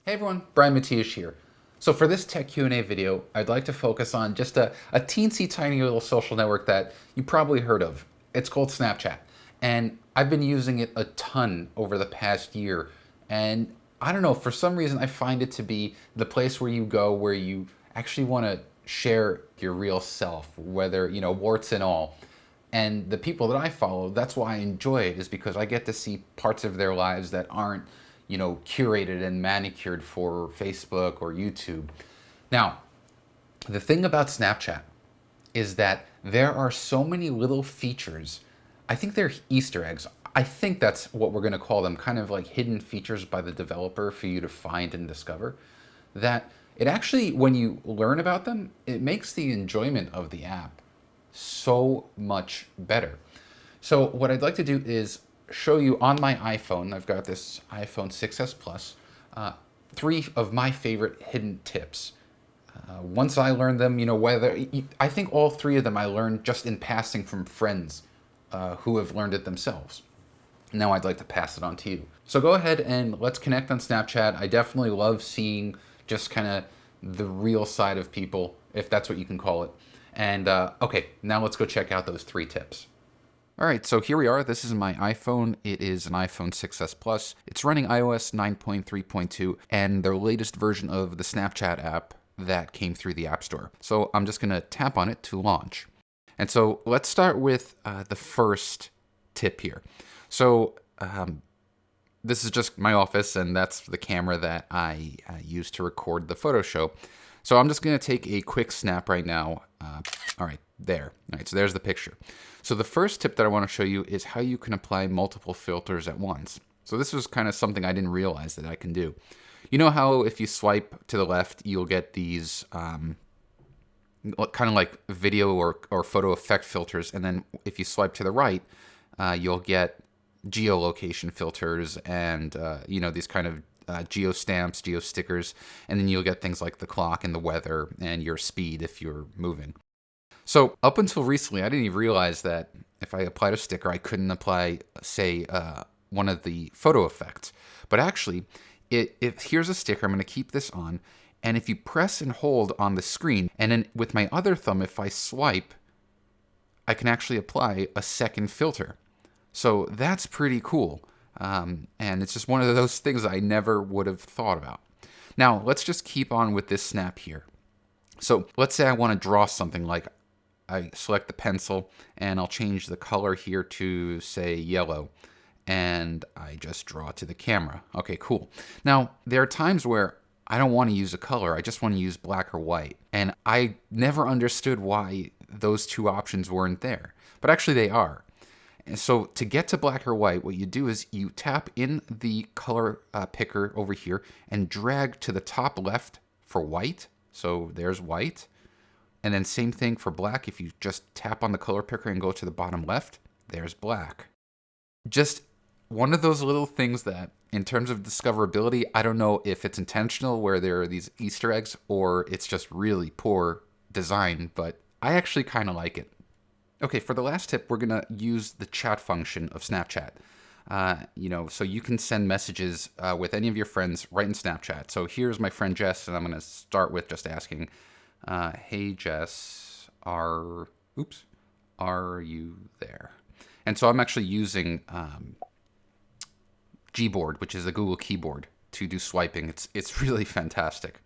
Hey everyone, Brian Matiush here. So for this Tech Q&A video, I'd like to focus on just a teensy tiny little social network that you probably heard of. It's called Snapchat. And I've been using it a ton over the past year. And I don't know, for some reason I find it to be the place where you go where you actually want to share your real self, whether, warts and all. And the people that I follow, that's why I enjoy it, is because I get to see parts of their lives that aren't, curated and manicured for Facebook or YouTube. Now, the thing about Snapchat is that there are so many little features. I think they're Easter eggs. I think that's what we're going to call them, kind of like hidden features by the developer for you to find and discover. That it actually, when you learn about them, it makes the enjoyment of the app so much better. So what I'd like to do is show you on my iPhone. I've got this iPhone 6s Plus, three of my favorite hidden tips. Once I learned them, whether I think all three of them I learned just in passing from friends who have learned it themselves. Now I'd like to pass it on to you. So go ahead and let's connect on Snapchat. I definitely love seeing just kind of the real side of people, if that's what you can call it. And okay, now let's go check out those three tips. All right, so here we are. This is my iPhone. It is an iPhone 6s Plus. It's running iOS 9.3.2 and their latest version of the Snapchat app that came through the App Store. So I'm just going to tap on it to launch. And so let's start with the first tip here. So this is just my office, and that's the camera that I use to record the photo show. So I'm just going to take a quick snap right now. All right, there. All right, so there's the picture. So the first tip that I want to show you is how you can apply multiple filters at once. So this was kind of something I didn't realize that I can do. You know how if you swipe to the left, you'll get these kind of like video or photo effect filters, and then if you swipe to the right, you'll get geolocation filters and these kind of geo stamps, geo stickers, and then you'll get things like the clock and the weather and your speed if you're moving. So up until recently, I didn't even realize that if I applied a sticker, I couldn't apply, say, one of the photo effects. But actually, here's a sticker. I'm going to keep this on. And if you press and hold on the screen, and then with my other thumb, if I swipe, I can actually apply a second filter. So that's pretty cool. And it's just one of those things I never would have thought about. Now, let's just keep on with this snap here. So let's say I want to draw something. Like I select the pencil and I'll change the color here to, say, yellow. And I just draw to the camera. Okay, cool. Now, there are times where I don't want to use a color. I just want to use black or white. And I never understood why those two options weren't there. But actually they are. And so to get to black or white, what you do is you tap in the color picker over here and drag to the top left for white. So there's white. And then same thing for black. If you just tap on the color picker and go to the bottom left, there's black. Just one of those little things that, in terms of discoverability, I don't know if it's intentional where there are these Easter eggs or it's just really poor design, but I actually kind of like it. Okay, for the last tip, we're going to use the chat function of Snapchat. So you can send messages with any of your friends right in Snapchat. So here's my friend Jess, and I'm going to start with just asking, hey Jess, are you there? And so I'm actually using Gboard, which is a Google keyboard, to do swiping. It's really fantastic.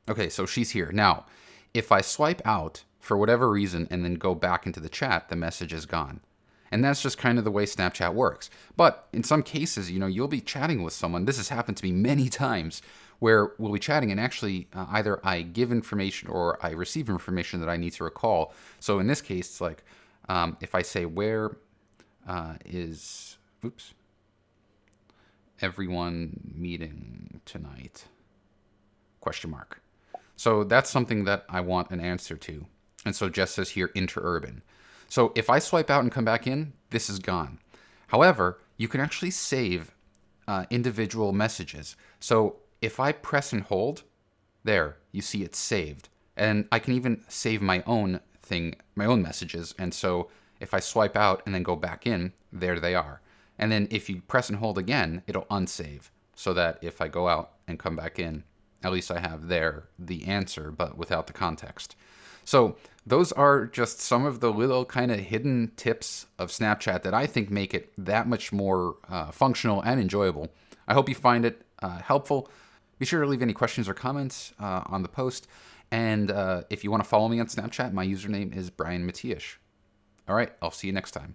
Okay, so she's here. Now, if I swipe out for whatever reason and then go back into the chat, the message is gone. And that's just kind of the way Snapchat works. But in some cases, you'll be chatting with someone. This has happened to me many times where we'll be chatting and actually either I give information or I receive information that I need to recall. So in this case, it's like if I say, where is everyone meeting tonight? ? So that's something that I want an answer to. And so Jess says here, interurban. So if I swipe out and come back in, this is gone. However, you can actually save individual messages. So if I press and hold, there, you see it's saved. And I can even save my own messages. And so if I swipe out and then go back in, there they are. And then if you press and hold again, it'll unsave so that if I go out and come back in, At least I have there the answer, but without the context. So those are just some of the little kind of hidden tips of Snapchat that I think make it that much more functional and enjoyable. I hope you find it helpful. Be sure to leave any questions or comments on the post. And if you want to follow me on Snapchat, my username is Brian Matiash. All right, I'll see you next time.